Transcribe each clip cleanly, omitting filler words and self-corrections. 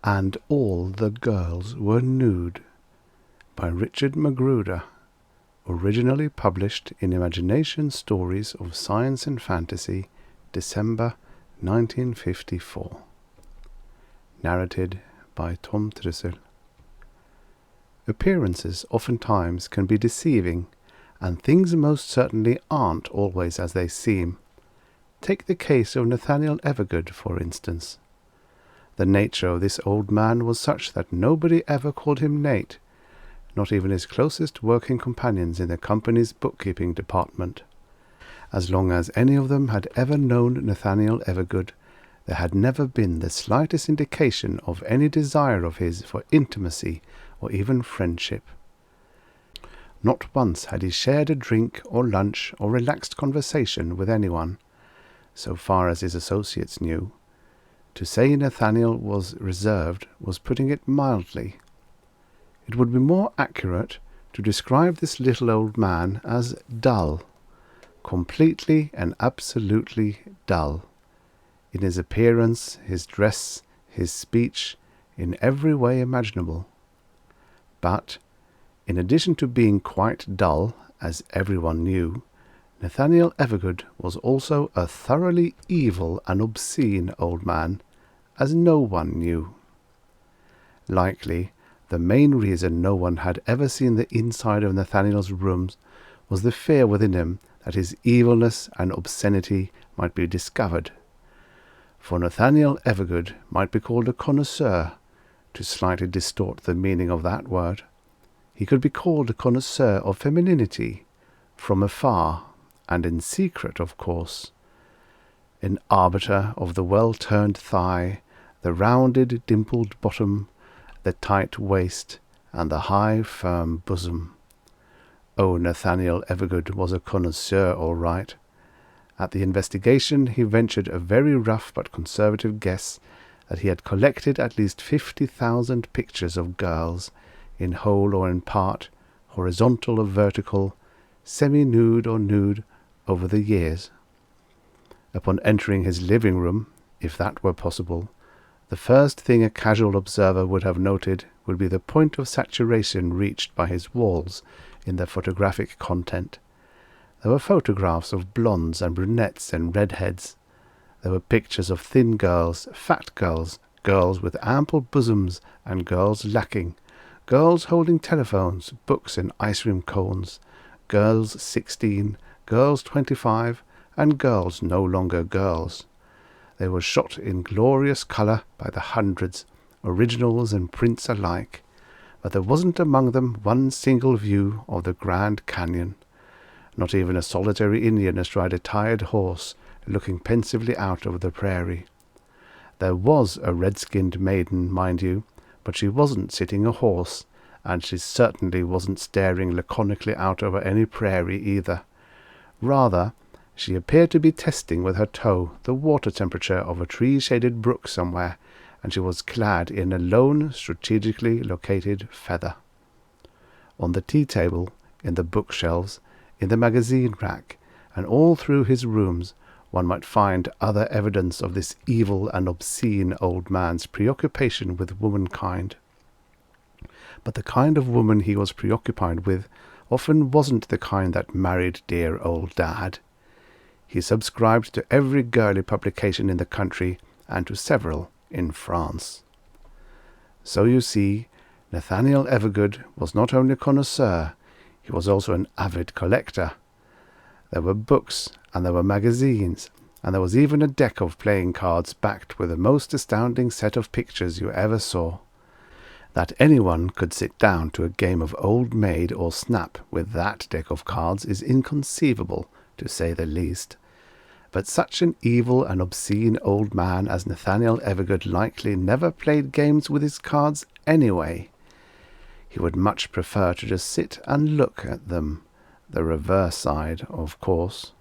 And All the Girls Were Nude by Richard Magruder, originally published in Imagination Stories of Science and Fantasy, December 1954. Narrated by Tom Trussel. Appearances oftentimes can be deceiving, and things most certainly aren't always as they seem. Take the case of Nathanial Evergood, for instance. The nature of this old man was such that nobody ever called him Nate, not even his closest working companions in the company's bookkeeping department. As long as any of them had ever known Nathanial Evergood, there had never been the slightest indication of any desire of his for intimacy or even friendship. Not once had he shared a drink or lunch or relaxed conversation with anyone, so far as his associates knew. To say Nathaniel was reserved was putting it mildly. It would be more accurate to describe this little old man as dull, completely and absolutely dull, in his appearance, his dress, his speech, in every way imaginable. But, in addition to being quite dull, as everyone knew, Nathaniel Evergood was also a thoroughly evil and obscene old man, as no one knew. Likely, the main reason no one had ever seen the inside of Nathaniel's rooms was the fear within him that his evilness and obscenity might be discovered. For Nathaniel Evergood might be called a connoisseur, to slightly distort the meaning of that word. He could be called a connoisseur of femininity, from afar, and in secret, of course. An arbiter of the well-turned thigh, the rounded, dimpled bottom, the tight waist, and the high, firm bosom. Oh, Nathaniel Evergood was a connoisseur, all right. At the investigation he ventured a very rough but conservative guess that he had collected at least 50,000 pictures of girls, in whole or in part, horizontal or vertical, semi-nude or nude, over the years. Upon entering his living room, if that were possible, the first thing a casual observer would have noted would be the point of saturation reached by his walls in their photographic content. There were photographs of blondes and brunettes and redheads. There were pictures of thin girls, fat girls, girls with ample bosoms and girls lacking, girls holding telephones, books and ice cream cones, girls 16, girls 25, and girls no longer girls. They were shot in glorious colour by the hundreds, originals and prints alike, but there wasn't among them one single view of the Grand Canyon. Not even a solitary Indian astride a tired horse, looking pensively out over the prairie. There was a red-skinned maiden, mind you, but she wasn't sitting a horse, and she certainly wasn't staring laconically out over any prairie either. Rather, she appeared to be testing with her toe the water temperature of a tree-shaded brook somewhere, and she was clad in a lone, strategically located feather. On the tea-table, in the bookshelves, in the magazine rack, and all through his rooms, one might find other evidence of this evil and obscene old man's preoccupation with womankind. But the kind of woman he was preoccupied with often wasn't the kind that married dear old Dad. He subscribed to every girly publication in the country, and to several in France. So you see, Nathaniel Evergood was not only a connoisseur, he was also an avid collector. There were books, and there were magazines, and there was even a deck of playing cards backed with the most astounding set of pictures you ever saw. That anyone could sit down to a game of Old Maid or Snap with that deck of cards is inconceivable, to say the least. But such an evil and obscene old man as Nathaniel Evergood likely never played games with his cards anyway. He would much prefer to just sit and look at them, the reverse side, of course.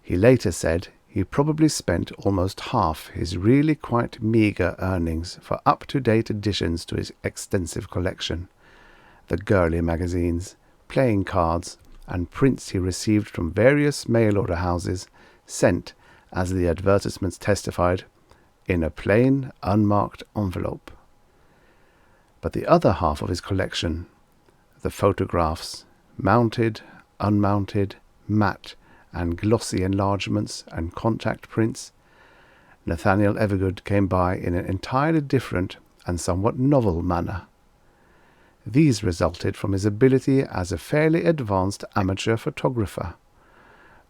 He later said he probably spent almost half his really quite meagre earnings for up-to-date additions to his extensive collection, the girly magazines, playing cards, and prints he received from various mail-order houses, sent, as the advertisements testified, in a plain, unmarked envelope. But the other half of his collection, the photographs, mounted, unmounted, matte, and glossy enlargements and contact prints, Nathanial Evergood came by in an entirely different and somewhat novel manner. These resulted from his ability as a fairly advanced amateur photographer.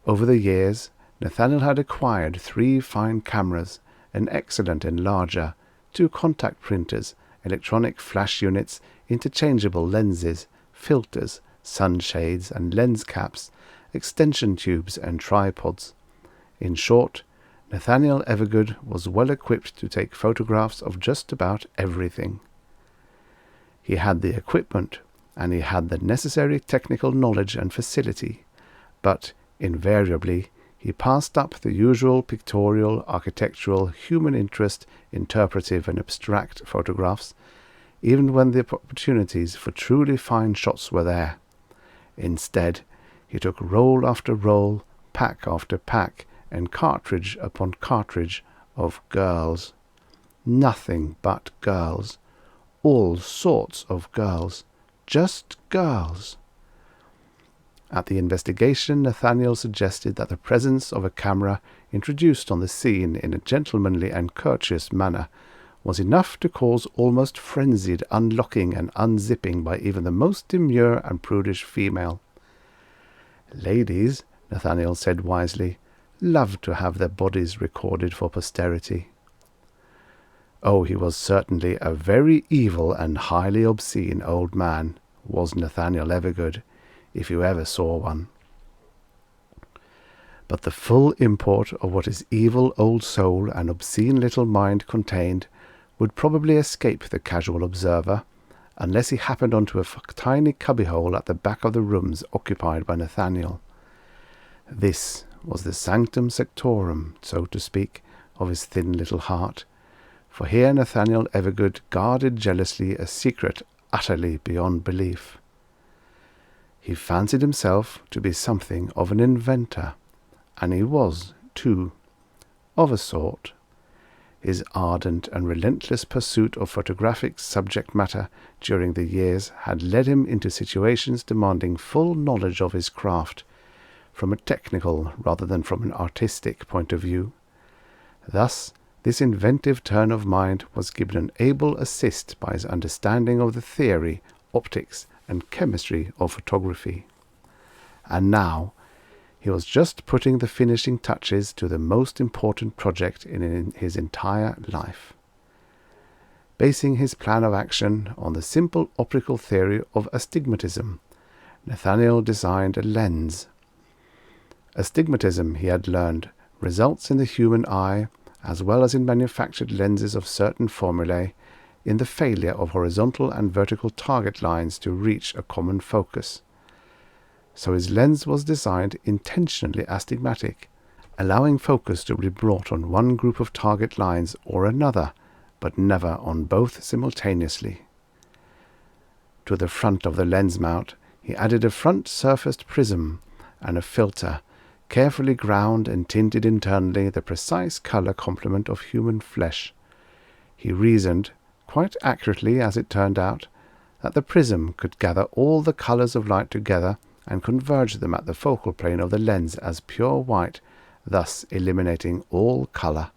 Over the years, Nathaniel had acquired 3 fine cameras, an excellent enlarger, 2 contact printers, electronic flash units, interchangeable lenses, filters, sunshades and lens caps, extension tubes and tripods. In short, Nathanial Evergood was well equipped to take photographs of just about everything. He had the equipment, and he had the necessary technical knowledge and facility, but invariably he passed up the usual pictorial, architectural, human interest, interpretive and abstract photographs, even when the opportunities for truly fine shots were there. Instead, he took roll after roll, pack after pack, and cartridge upon cartridge of girls. Nothing but girls. All sorts of girls. Just girls. At the investigation, Nathaniel suggested that the presence of a camera introduced on the scene in a gentlemanly and courteous manner was enough to cause almost frenzied unlocking and unzipping by even the most demure and prudish female. Ladies, Nathaniel said wisely, love to have their bodies recorded for posterity. Oh, he was certainly a very evil and highly obscene old man, was Nathaniel Evergood, if you ever saw one. But the full import of what his evil old soul and obscene little mind contained would probably escape the casual observer, unless he happened onto a tiny cubbyhole at the back of the rooms occupied by Nathaniel. This was the sanctum sanctorum, so to speak, of his thin little heart, for here Nathaniel Evergood guarded jealously a secret utterly beyond belief. He fancied himself to be something of an inventor, and he was, too, of a sort. His ardent and relentless pursuit of photographic subject matter during the years had led him into situations demanding full knowledge of his craft, from a technical rather than from an artistic point of view. Thus, this inventive turn of mind was given an able assist by his understanding of the theory, optics, and chemistry of photography. And now, he was just putting the finishing touches to the most important project in his entire life. Basing his plan of action on the simple optical theory of astigmatism, Nathaniel designed a lens. Astigmatism, he had learned, results in the human eye, as well as in manufactured lenses of certain formulae, in the failure of horizontal and vertical target lines to reach a common focus. So his lens was designed intentionally astigmatic, allowing focus to be brought on one group of target lines or another, but never on both simultaneously. To the front of the lens mount, he added a front-surfaced prism and a filter, carefully ground and tinted internally the precise color complement of human flesh. He reasoned, quite accurately as it turned out, that the prism could gather all the colors of light together and converge them at the focal plane of the lens as pure white, thus eliminating all color.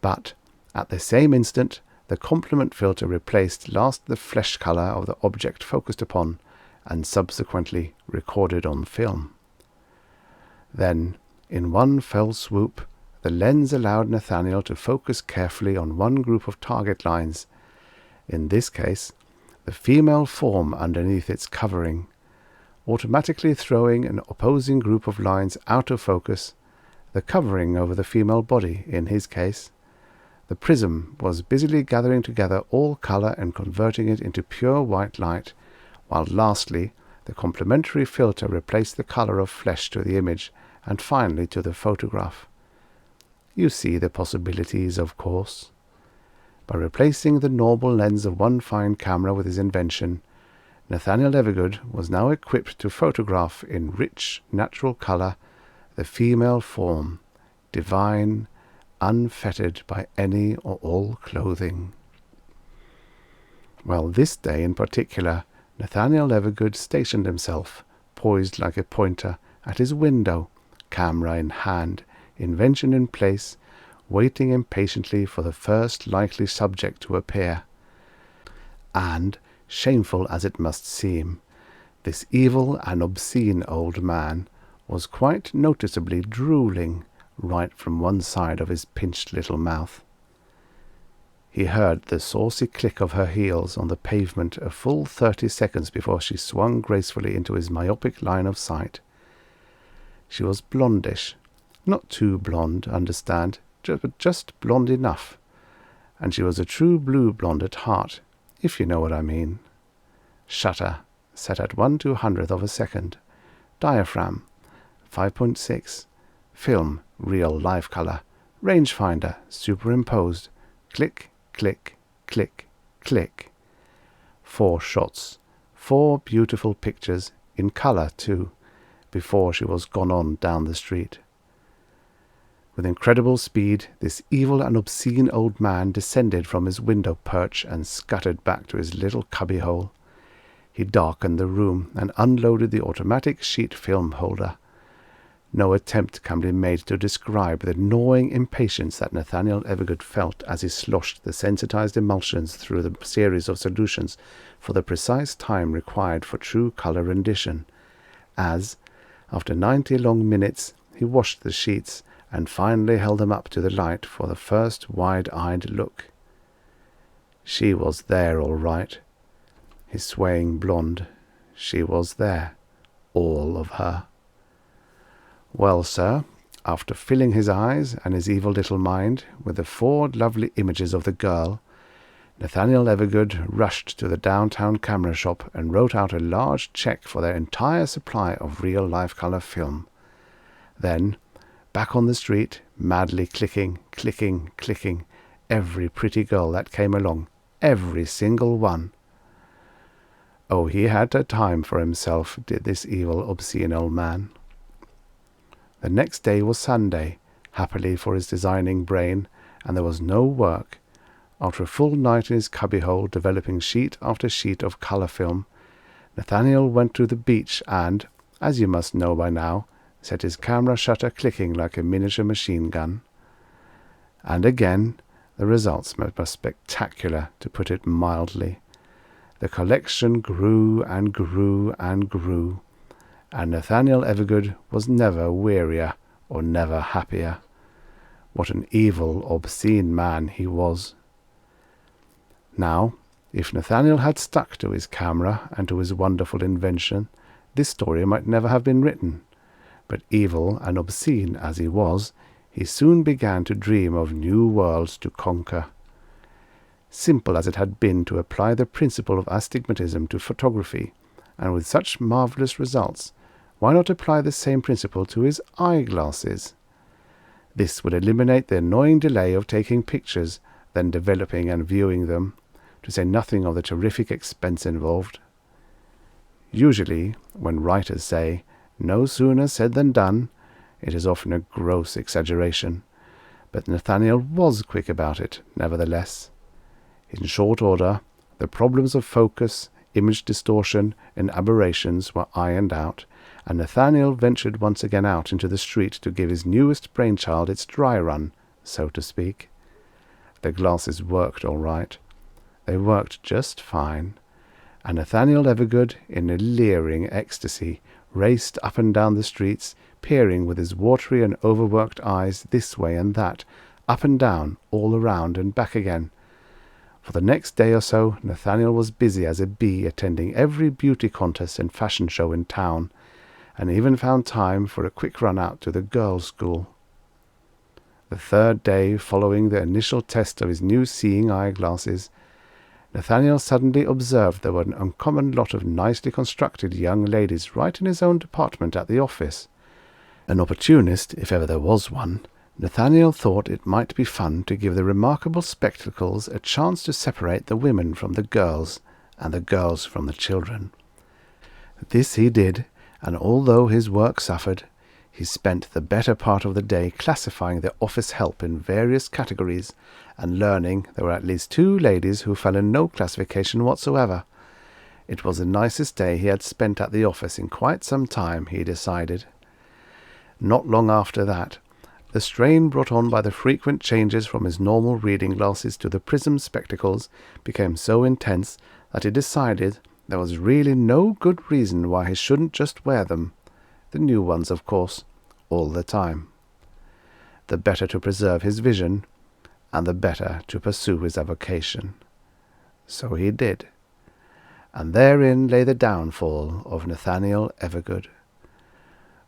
But, at the same instant, the complement filter replaced last the flesh color of the object focused upon, and subsequently recorded on film. Then, in one fell swoop, the lens allowed Nathaniel to focus carefully on one group of target lines, in this case, the female form underneath its covering, automatically throwing an opposing group of lines out of focus, the covering over the female body in his case. The prism was busily gathering together all color and converting it into pure white light, while lastly the complementary filter replaced the color of flesh to the image, and finally to the photograph. You see the possibilities, of course. By replacing the normal lens of one fine camera with his invention, Nathaniel Evergood was now equipped to photograph in rich, natural color the female form, divine, unfettered by any or all clothing. Well, this day in particular, Nathanial Evergood stationed himself, poised like a pointer, at his window, camera in hand, invention in place, waiting impatiently for the first likely subject to appear. And, shameful as it must seem, this evil and obscene old man was quite noticeably drooling right from one side of his pinched little mouth. He heard the saucy click of her heels on the pavement a full 30 seconds before she swung gracefully into his myopic line of sight. She was blondish, not too blonde, understand, but just blonde enough, and she was a true blue blonde at heart, if you know what I mean. Shutter, set at 1/200th of a second. Diaphragm, 5.6. Film, real life color. Rangefinder, superimposed. Click, click, click, click. 4 shots, 4 beautiful pictures, in color too, before she was gone on down the street. With incredible speed, this evil and obscene old man descended from his window perch and scuttered back to his little cubbyhole. He darkened the room and unloaded the automatic sheet film holder. No attempt can be made to describe the gnawing impatience that Nathanial Evergood felt as he sloshed the sensitized emulsions through the series of solutions for the precise time required for true color rendition, as, after 90 long minutes, he washed the sheets and finally held them up to the light for the first wide-eyed look. She was there all right. His swaying blonde, she was there, all of her. Well, sir, after filling his eyes and his evil little mind with the 4 lovely images of the girl, Nathanial Evergood rushed to the downtown camera shop and wrote out a large check for their entire supply of real-life color film. Then, back on the street, madly clicking, clicking, clicking, every pretty girl that came along, every single one. Oh, he had a time for himself, did this evil, obscene old man. The next day was Sunday, happily for his designing brain, and there was no work. After a full night in his cubbyhole developing sheet after sheet of color film, Nathaniel went to the beach and, as you must know by now, set his camera shutter clicking like a miniature machine gun. And again, the results were spectacular, to put it mildly. The collection grew and grew and grew, and Nathanial Evergood was never wearier or never happier. What an evil, obscene man he was. Now, if Nathaniel had stuck to his camera and to his wonderful invention, this story might never have been written. But evil and obscene as he was, he soon began to dream of new worlds to conquer. Simple as it had been to apply the principle of astigmatism to photography, and with such marvelous results, why not apply the same principle to his eyeglasses? This would eliminate the annoying delay of taking pictures, then developing and viewing them, to say nothing of the terrific expense involved. Usually, when writers say, "No sooner said than done," it is often a gross exaggeration, but Nathaniel was quick about it, nevertheless. In short order, the problems of focus, image distortion, and aberrations were ironed out, and Nathaniel ventured once again out into the street to give his newest brainchild its dry run, so to speak. The glasses worked all right. They worked just fine, and Nathaniel Evergood, in a leering ecstasy, raced up and down the streets, peering with his watery and overworked eyes this way and that, up and down, all around and back again. For the next day or so, Nathaniel was busy as a bee attending every beauty contest and fashion show in town, and even found time for a quick run out to the girls' school. The 3rd day following the initial test of his new seeing eyeglasses, Nathaniel suddenly observed there were an uncommon lot of nicely constructed young ladies right in his own department at the office. An opportunist, if ever there was one, Nathaniel thought it might be fun to give the remarkable spectacles a chance to separate the women from the girls, and the girls from the children. This he did, and although his work suffered, He spent the better part of the day classifying the office help in various categories and learning there were at least 2 ladies who fell in no classification whatsoever. It was the nicest day he had spent at the office in quite some time, he decided. Not long after that, the strain brought on by the frequent changes from his normal reading glasses to the prism spectacles became so intense that he decided there was really no good reason why he shouldn't just wear them, the new ones of course, all the time. The better to preserve his vision, and the better to pursue his avocation. So he did. And therein lay the downfall of Nathaniel Evergood.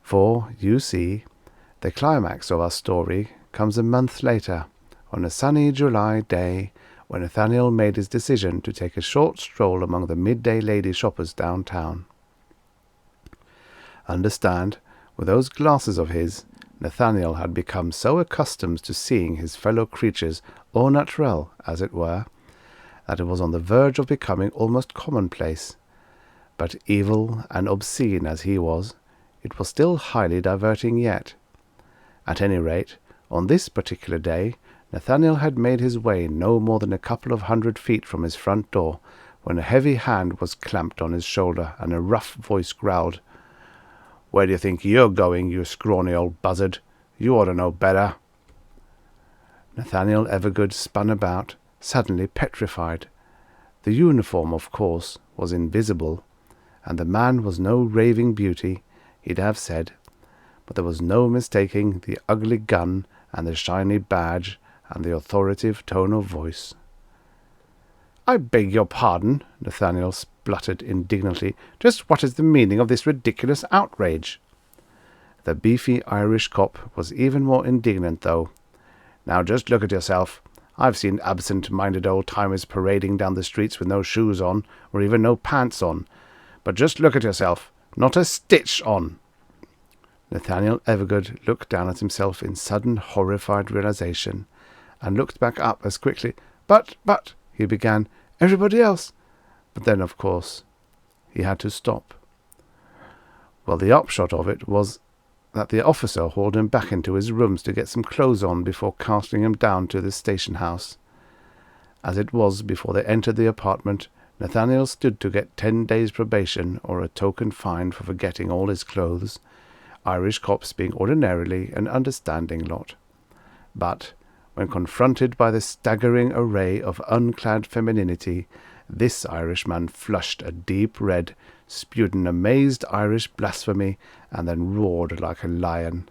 For, you see, the climax of our story comes a month later, on a sunny July day, when Nathaniel made his decision to take a short stroll among the midday lady shoppers downtown. Understand, with those glasses of his, Nathaniel had become so accustomed to seeing his fellow creatures au naturel, as it were, that it was on the verge of becoming almost commonplace. But evil and obscene as he was, it was still highly diverting yet. At any rate, on this particular day, Nathaniel had made his way no more than a couple of 100 feet from his front door, when a heavy hand was clamped on his shoulder and a rough voice growled, "Where do you think you're going, you scrawny old buzzard? You ought to know better." Nathaniel Evergood spun about, suddenly petrified. The uniform, of course, was invisible, and the man was no raving beauty, he'd have said, but there was no mistaking the ugly gun and the shiny badge and the authoritative tone of voice. "I beg your pardon," Nathaniel spluttered indignantly. "Just what is the meaning of this ridiculous outrage?" The beefy Irish cop was even more indignant, though. "Now just look at yourself. I've seen absent-minded old-timers parading down the streets with no shoes on, or even no pants on. But just look at yourself. Not a stitch on." Nathaniel Evergood looked down at himself in sudden horrified realization, and looked back up as quickly. But, he began, "everybody else—" But then, of course, he had to stop. Well, the upshot of it was that the officer hauled him back into his rooms to get some clothes on before casting him down to the station house. As it was, before they entered the apartment, Nathaniel stood to get 10 days' probation or a token fine for forgetting all his clothes, Irish cops being ordinarily an understanding lot. But when confronted by the staggering array of unclad femininity, this Irishman flushed a deep red, spewed an amazed Irish blasphemy, and then roared like a lion.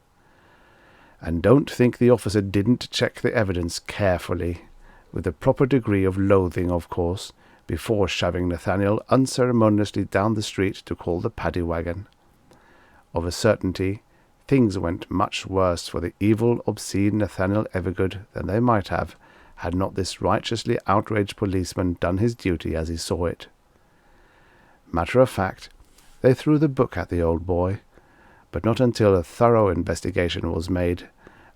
And don't think the officer didn't check the evidence carefully, with the proper degree of loathing, of course, before shoving Nathaniel unceremoniously down the street to call the paddy wagon. Of a certainty, things went much worse for the evil, obscene Nathaniel Evergood than they might have, had not this righteously outraged policeman done his duty as he saw it. Matter of fact, they threw the book at the old boy, but not until a thorough investigation was made,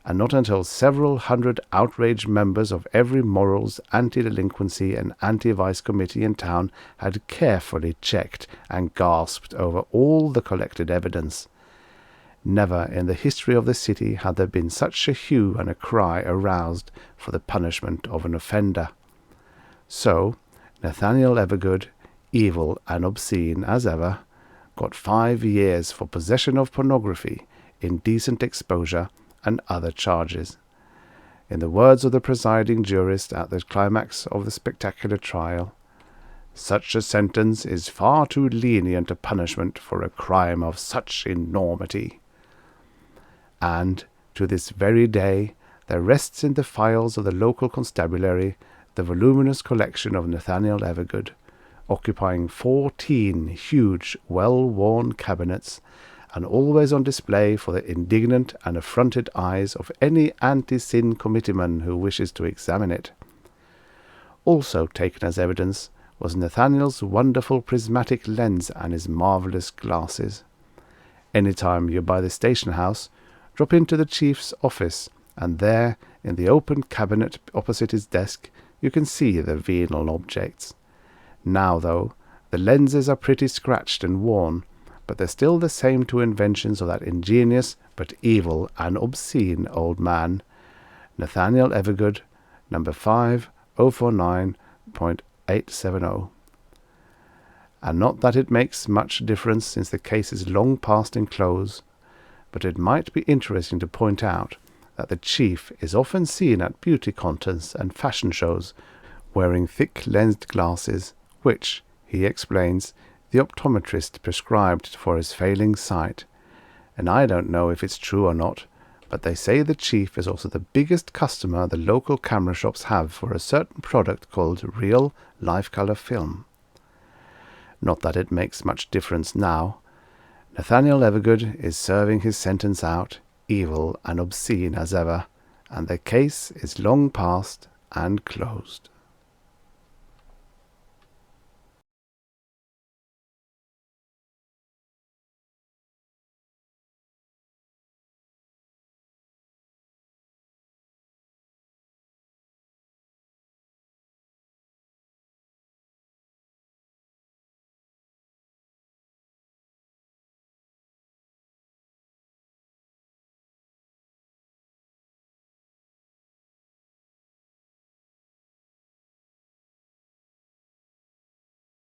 and not until several hundred outraged members of every morals, anti-delinquency, and anti-vice committee in town had carefully checked and gasped over all the collected evidence. Never in the history of the city had there been such a hue and a cry aroused for the punishment of an offender. So, Nathaniel Evergood, evil and obscene as ever, got 5 years for possession of pornography, indecent exposure, and other charges. In the words of the presiding jurist at the climax of the spectacular trial, "Such a sentence is far too lenient a punishment for a crime of such enormity." And, to this very day, there rests in the files of the local constabulary the voluminous collection of Nathaniel Evergood, occupying 14 huge, well-worn cabinets, and always on display for the indignant and affronted eyes of any anti-sin committeeman who wishes to examine it. Also taken as evidence was Nathaniel's wonderful prismatic lens and his marvellous glasses. Any time you're by the station house, drop into the chief's office, and there, in the open cabinet opposite his desk, you can see the venal objects. Now, though, the lenses are pretty scratched and worn, but they're still the same two inventions of that ingenious but evil and obscene old man, Nathanial Evergood, number 5049.870. And not that it makes much difference, since the case is long past in close, but it might be interesting to point out that the chief is often seen at beauty contests and fashion shows wearing thick-lensed glasses, which, he explains, the optometrist prescribed for his failing sight. And I don't know if it's true or not, but they say the chief is also the biggest customer the local camera shops have for a certain product called real life-color film. Not that it makes much difference now. Nathanial Evergood is serving his sentence out, evil and obscene as ever, and the case is long past and closed.